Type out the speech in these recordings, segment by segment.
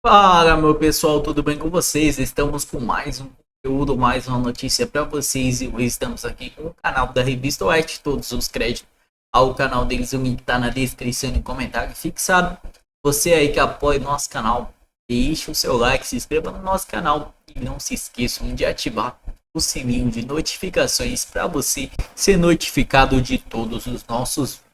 Fala, meu pessoal, tudo bem com vocês? Estamos com mais um conteúdo, mais uma notícia para vocês e hoje estamos aqui com o canal da Revista White. Todos os créditos ao canal deles, o link tá na descrição e comentário fixado. Você aí que apoia o nosso canal, deixe o seu like, se inscreva no nosso canal e não se esqueçam de ativar o sininho de notificações para você ser notificado de todos os nossos vídeos.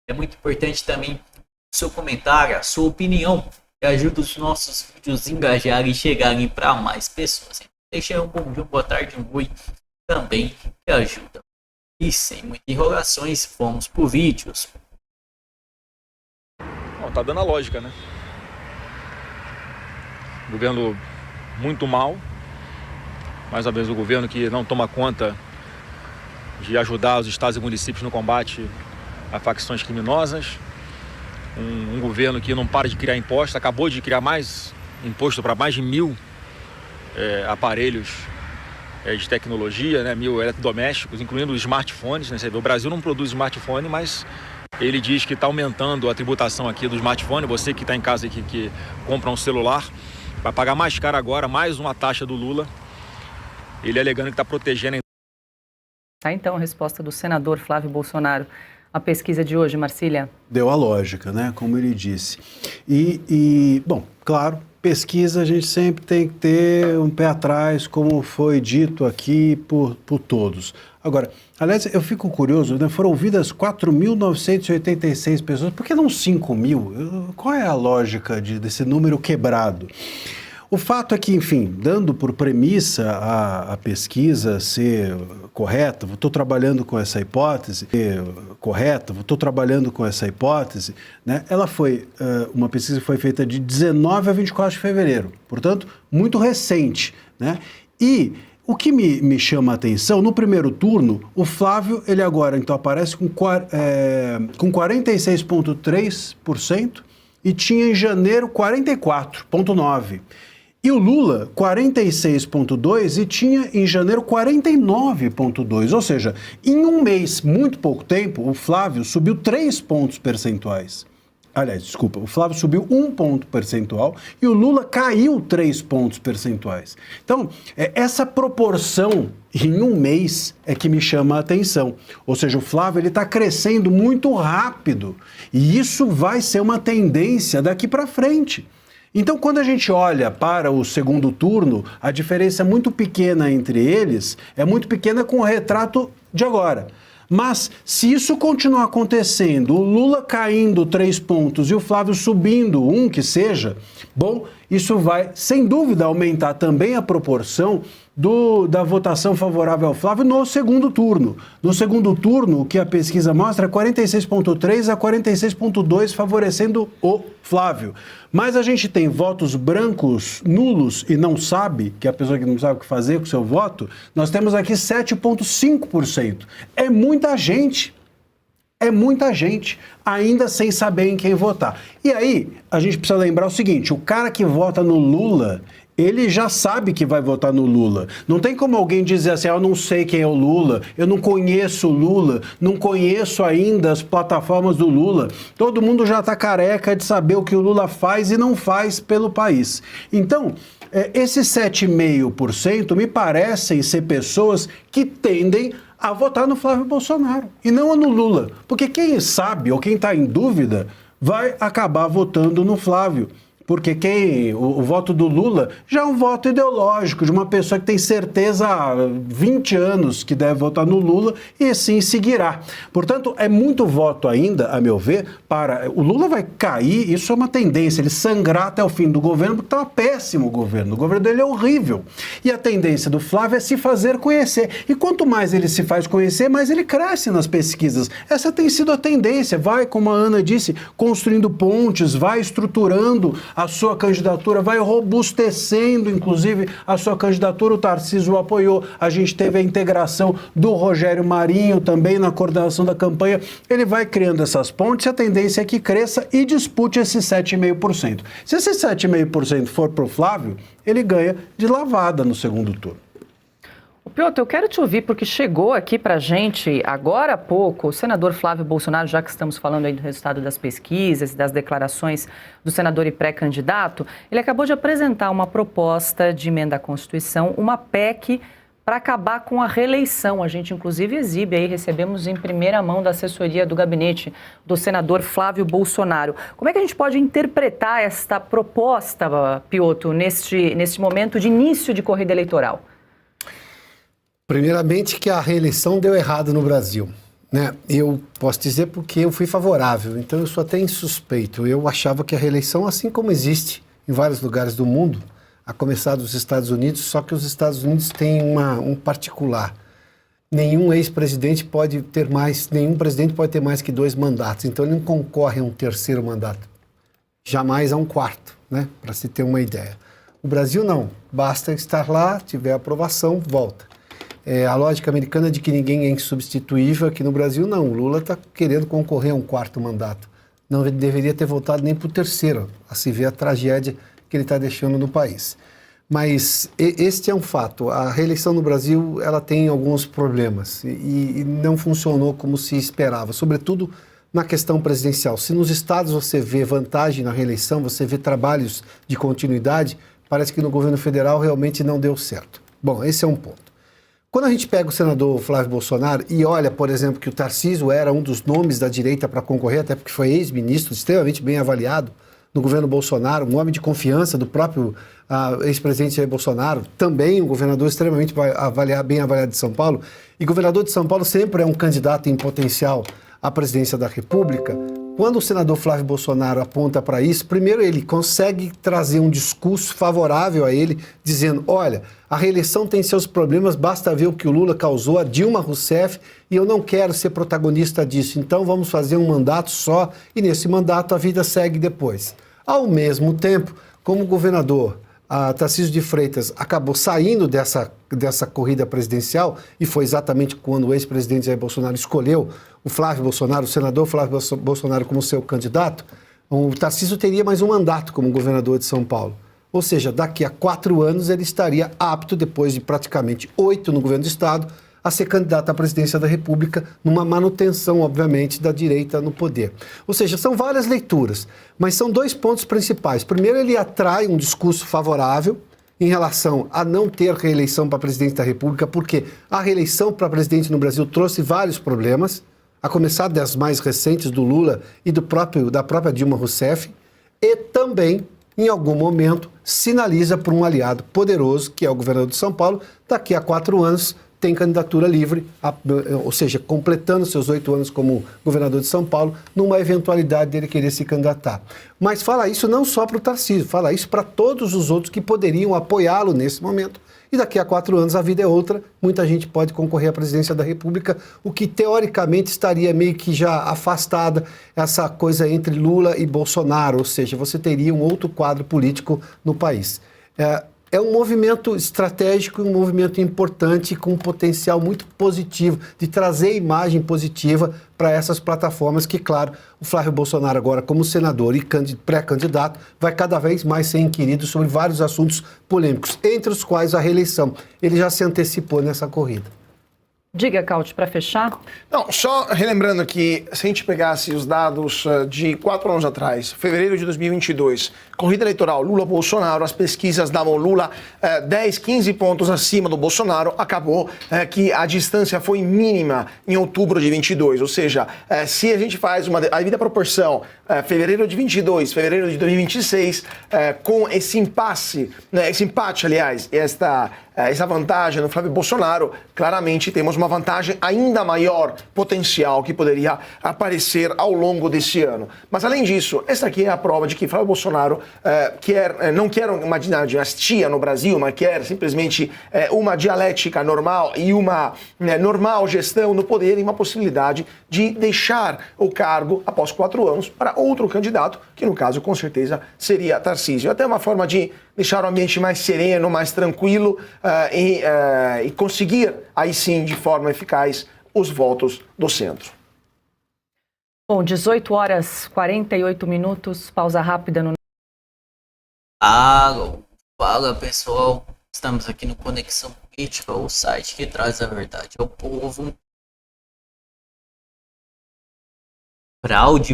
É muito importante também o seu comentário, a sua opinião, que ajuda os nossos vídeos a engajarem e chegarem para mais pessoas. Deixa um bom dia, boa tarde, um oi também, que ajuda. E sem muitas enrolações, vamos por vídeos. Bom, tá dando a lógica, né? Governo muito mal. Mais uma vez o governo que não toma conta de ajudar os estados e municípios no combate a facções criminosas. Um governo que não para de criar impostos, acabou de criar mais imposto para mais de 1.000 aparelhos de tecnologia, né? 1.000 eletrodomésticos, incluindo os smartphones, né? Você vê, o Brasil não produz smartphone, mas ele diz que está aumentando a tributação aqui do smartphone. Você que está em casa aqui, que compra um celular, vai pagar mais caro agora, mais uma taxa do Lula. Ele alegando que está protegendo. Tá, então, a resposta do senador Flávio Bolsonaro. A pesquisa de hoje, Marcília? Deu a lógica, né? Como ele disse. Bom, claro, pesquisa a gente sempre tem que ter um pé atrás, como foi dito aqui por todos. Agora, aliás, eu fico curioso, né? Foram ouvidas 4.986 pessoas, por que não 5.000? Qual é a lógica desse número quebrado? O fato é que, enfim, dando por premissa a pesquisa ser correta, estou trabalhando com essa hipótese, né? Ela foi uma pesquisa que foi feita de 19 a 24 de fevereiro, portanto, muito recente, né? E o que me chama a atenção, no primeiro turno, o Flávio, ele agora então aparece com 46,3% e tinha em janeiro 44,9%. E o Lula, 46,2% e tinha em janeiro 49,2%. Ou seja, em um mês, muito pouco tempo, o Flávio subiu 3 pontos percentuais. Aliás, desculpa, o Flávio subiu 1 ponto percentual e o Lula caiu 3 pontos percentuais. Então, essa proporção em um mês é que me chama a atenção. Ou seja, o Flávio está crescendo muito rápido e isso vai ser uma tendência daqui para frente. Então, quando a gente olha para o segundo turno, a diferença é muito pequena entre eles, é muito pequena com o retrato de agora. Mas, se isso continuar acontecendo, o Lula caindo 3 pontos e o Flávio subindo 1, que seja, bom, isso vai, sem dúvida, aumentar também a proporção da votação favorável ao Flávio no segundo turno. No segundo turno, o que a pesquisa mostra é 46,3 a 46,2 favorecendo o Flávio. Mas a gente tem votos brancos nulos e não sabe, que é a pessoa que não sabe o que fazer com o seu voto, nós temos aqui 7,5%. É muita gente. É muita gente ainda sem saber em quem votar. E aí, a gente precisa lembrar o seguinte, o cara que vota no Lula, ele já sabe que vai votar no Lula. Não tem como alguém dizer assim, eu não sei quem é o Lula, eu não conheço o Lula, não conheço ainda as plataformas do Lula. Todo mundo já está careca de saber o que o Lula faz e não faz pelo país. Então, esses 7,5% me parecem ser pessoas que tendem a votar no Flávio Bolsonaro e não no Lula. Porque quem sabe ou quem está em dúvida vai acabar votando no Flávio. Porque o voto do Lula já é um voto ideológico, de uma pessoa que tem certeza há 20 anos que deve votar no Lula e assim seguirá. Portanto, é muito voto ainda, a meu ver, para... O Lula vai cair, isso é uma tendência, ele sangrar até o fim do governo, porque está péssimo o governo dele é horrível. E a tendência do Flávio é se fazer conhecer. E quanto mais ele se faz conhecer, mais ele cresce nas pesquisas. Essa tem sido a tendência, vai, como a Ana disse, construindo pontes, vai estruturando a sua candidatura, vai robustecendo, inclusive, a sua candidatura. O Tarcísio o apoiou, a gente teve a integração do Rogério Marinho também na coordenação da campanha. Ele vai criando essas pontes, a tendência é que cresça e dispute esses 7,5%. Se esse 7,5% for para o Flávio, ele ganha de lavada no segundo turno. Piotr, eu quero te ouvir porque chegou aqui para a gente, agora há pouco, o senador Flávio Bolsonaro, já que estamos falando aí do resultado das pesquisas e das declarações do senador e pré-candidato, ele acabou de apresentar uma proposta de emenda à Constituição, uma PEC para acabar com a reeleição. A gente, inclusive, exibe aí, recebemos em primeira mão da assessoria do gabinete do senador Flávio Bolsonaro. Como é que a gente pode interpretar esta proposta, Piotr, neste momento de início de corrida eleitoral? Primeiramente que a reeleição deu errado no Brasil, né? Eu posso dizer porque eu fui favorável, então eu sou até insuspeito. Eu achava que a reeleição, assim como existe em vários lugares do mundo, a começar dos Estados Unidos, só que os Estados Unidos têm um particular. Nenhum presidente pode ter mais que 2 mandatos, então ele não concorre a um 3º mandato, jamais a um 4º, né? Para se ter uma ideia. O Brasil não, basta estar lá, tiver aprovação, volta. A lógica americana de que ninguém é insubstituível, aqui no Brasil não. O Lula está querendo concorrer a um 4º mandato. Não deveria ter voltado nem para o 3º, a se ver a tragédia que ele está deixando no país. Mas este é um fato. A reeleição no Brasil ela tem alguns problemas e não funcionou como se esperava, sobretudo na questão presidencial. Se nos estados você vê vantagem na reeleição, você vê trabalhos de continuidade, parece que no governo federal realmente não deu certo. Bom, esse é um ponto. Quando a gente pega o senador Flávio Bolsonaro e olha, por exemplo, que o Tarcísio era um dos nomes da direita para concorrer, até porque foi ex-ministro, extremamente bem avaliado no governo Bolsonaro, um homem de confiança do próprio ex-presidente Jair Bolsonaro, também um governador extremamente bem avaliado de São Paulo, e governador de São Paulo sempre é um candidato em potencial à presidência da República. Quando o senador Flávio Bolsonaro aponta para isso, primeiro ele consegue trazer um discurso favorável a ele, dizendo, olha, a reeleição tem seus problemas, basta ver o que o Lula causou a Dilma Rousseff e eu não quero ser protagonista disso, então vamos fazer um mandato só e nesse mandato a vida segue depois. Ao mesmo tempo, como o governador Tarcísio de Freitas acabou saindo dessa corrida presidencial e foi exatamente quando o ex-presidente Jair Bolsonaro escolheu o Flávio Bolsonaro, o senador Flávio Bolsonaro como seu candidato, o Tarcísio teria mais um mandato como governador de São Paulo. Ou seja, daqui a 4 anos ele estaria apto, depois de praticamente 8 no governo do Estado, a ser candidato à presidência da República, numa manutenção, obviamente, da direita no poder. Ou seja, são várias leituras, mas são 2 pontos principais. Primeiro, ele atrai um discurso favorável em relação a não ter reeleição para presidente da República, porque a reeleição para presidente no Brasil trouxe vários problemas, a começar das mais recentes do Lula e da própria Dilma Rousseff, e também, em algum momento, sinaliza para um aliado poderoso, que é o governador de São Paulo, daqui a 4 anos, tem candidatura livre, ou seja, completando seus 8 anos como governador de São Paulo, numa eventualidade dele querer se candidatar. Mas fala isso não só para o Tarcísio, fala isso para todos os outros que poderiam apoiá-lo nesse momento. E daqui a 4 anos a vida é outra, muita gente pode concorrer à presidência da República, o que teoricamente estaria meio que já afastada essa coisa entre Lula e Bolsonaro, ou seja, você teria um outro quadro político no país. É um movimento estratégico, um movimento importante, com um potencial muito positivo, de trazer imagem positiva para essas plataformas que, claro, o Flávio Bolsonaro agora, como senador e pré-candidato, vai cada vez mais ser inquirido sobre vários assuntos polêmicos, entre os quais a reeleição. Ele já se antecipou nessa corrida. Diga, Caute, para fechar. Não, só relembrando que se a gente pegasse os dados de 4 anos atrás, fevereiro de 2022, corrida eleitoral Lula-Bolsonaro, as pesquisas davam Lula 10, 15 pontos acima do Bolsonaro, acabou que a distância foi mínima em outubro de 22, ou seja, se a gente faz a devida proporção, fevereiro de 22, fevereiro de 2026, com esse impasse, esse empate, aliás, essa vantagem no Flávio Bolsonaro, claramente temos uma vantagem ainda maior potencial que poderia aparecer ao longo desse ano. Mas além disso, essa aqui é a prova de que Flávio Bolsonaro não quer uma dinastia no Brasil, mas quer simplesmente uma dialética normal e uma normal gestão no poder e uma possibilidade de deixar o cargo após 4 anos para outro candidato, que no caso com certeza seria Tarcísio. Até uma forma de deixar o ambiente mais sereno, mais tranquilo e conseguir aí sim de forma eficaz os votos do centro. Bom, 18 horas 48 minutos, pausa rápida no... Fala pessoal, estamos aqui no Conexão Política, o site que traz a verdade ao povo. Fraude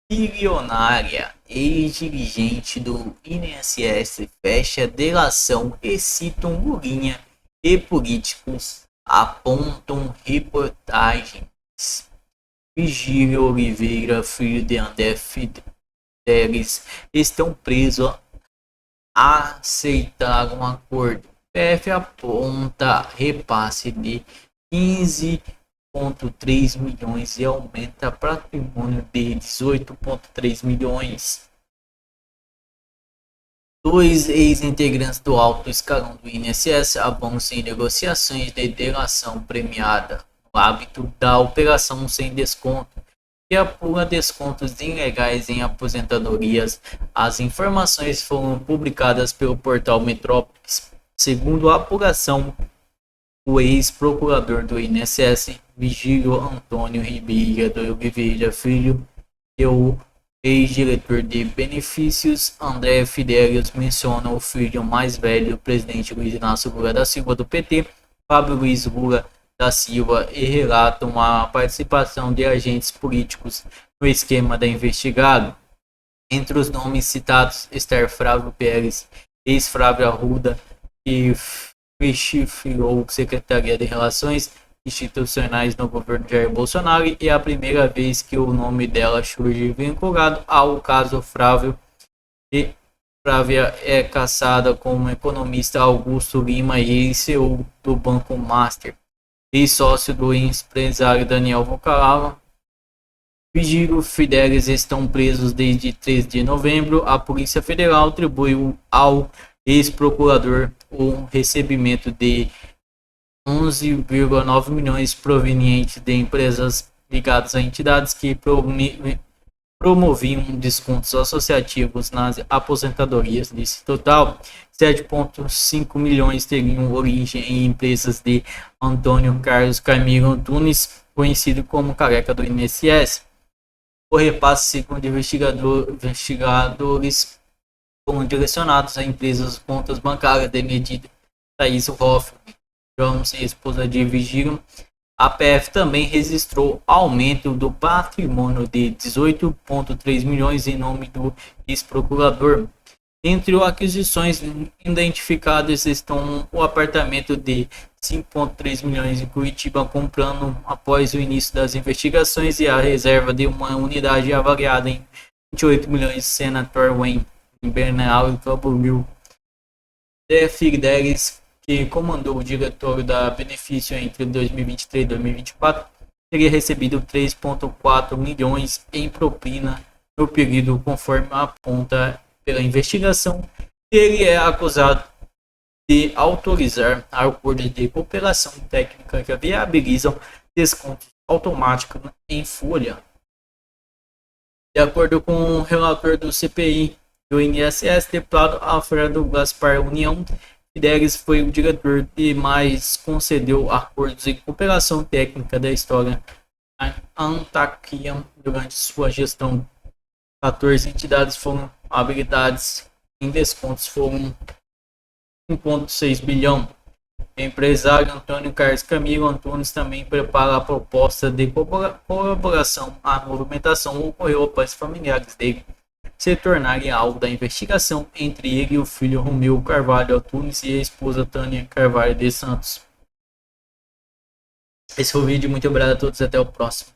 bilionária. Ex-dirigente do INSS fecha delação e citam Lulinha e políticos apontam reportagens. Vigílio Oliveira, filho de André Fidelis, estão presos a aceitar um acordo. PF aponta repasse de 15,3 milhões e aumenta patrimônio de 18,3 milhões. Dois ex-integrantes do alto escalão do INSS avançam em negociações de delação premiada no âmbito da operação sem desconto, que apura descontos ilegais em aposentadorias. As informações foram publicadas pelo portal Metrópolis. Segundo a apuração, o ex-procurador do INSS, Vigílio Antônio Ribeiro de Oliveira Filho, e o ex-diretor de benefícios, André Fidelis, menciona o filho mais velho do presidente Luiz Inácio Lula da Silva do PT, Fábio Luiz Lula da Silva, e relatam a participação de agentes políticos no esquema da investigado. Entre os nomes citados, Esther Flávio Pérez, ex-Flávio Arruda, que chefou Secretaria de Relações Institucionais no governo Jair Bolsonaro, e é a primeira vez que o nome dela surge vinculado ao caso Flávio. E Flávia é casada com o economista Augusto Lima e CEO do Banco Master e sócio do empresário Daniel Vocalava. Vigílio Fidelis estão presos desde 13 de novembro. A Polícia Federal atribuiu ao ex-procurador o recebimento de 11,9 milhões provenientes de empresas ligadas a entidades que promoviam descontos associativos nas aposentadorias. Desse total, 7,5 milhões teriam origem em empresas de Antônio Carlos Camilo Antunes, conhecido como Careca do INSS. O repasse, segundo investigadores, foram direcionados a empresas contas bancárias de medida. Thaís Hoffmann, Jones, esposa de Vigílio. A PF também registrou aumento do patrimônio de 18,3 milhões em nome do ex-procurador. Entre as aquisições identificadas estão o apartamento de 5,3 milhões em Curitiba, comprando após o início das investigações, e a reserva de uma unidade avaliada em 28 milhões de Senator Wayne, em Bernal e Camboriú. Fidelis, que comandou o diretório da Benefício entre 2023 e 2024, teria recebido 3,4 milhões em propina no período, conforme aponta pela investigação. Ele é acusado de autorizar acordos de cooperação técnica que viabilizam descontos automáticos em folha. De acordo com o relator do CPI do INSS, deputado Alfredo Gaspar União, Fidelis foi o diretor que mais concedeu acordos de cooperação técnica da história a Antaquian durante sua gestão. 14 entidades foram habilitadas em descontos, foram 1,6 bilhão. O empresário Antônio Carlos Camilo Antunes também prepara a proposta de colaboração. A movimentação ocorreu após familiares dele se tornarem alvo da investigação, entre ele e o filho Romeu Carvalho Antunes e a esposa Tânia Carvalho de Santos. Esse foi o vídeo, muito obrigado a todos, até o próximo.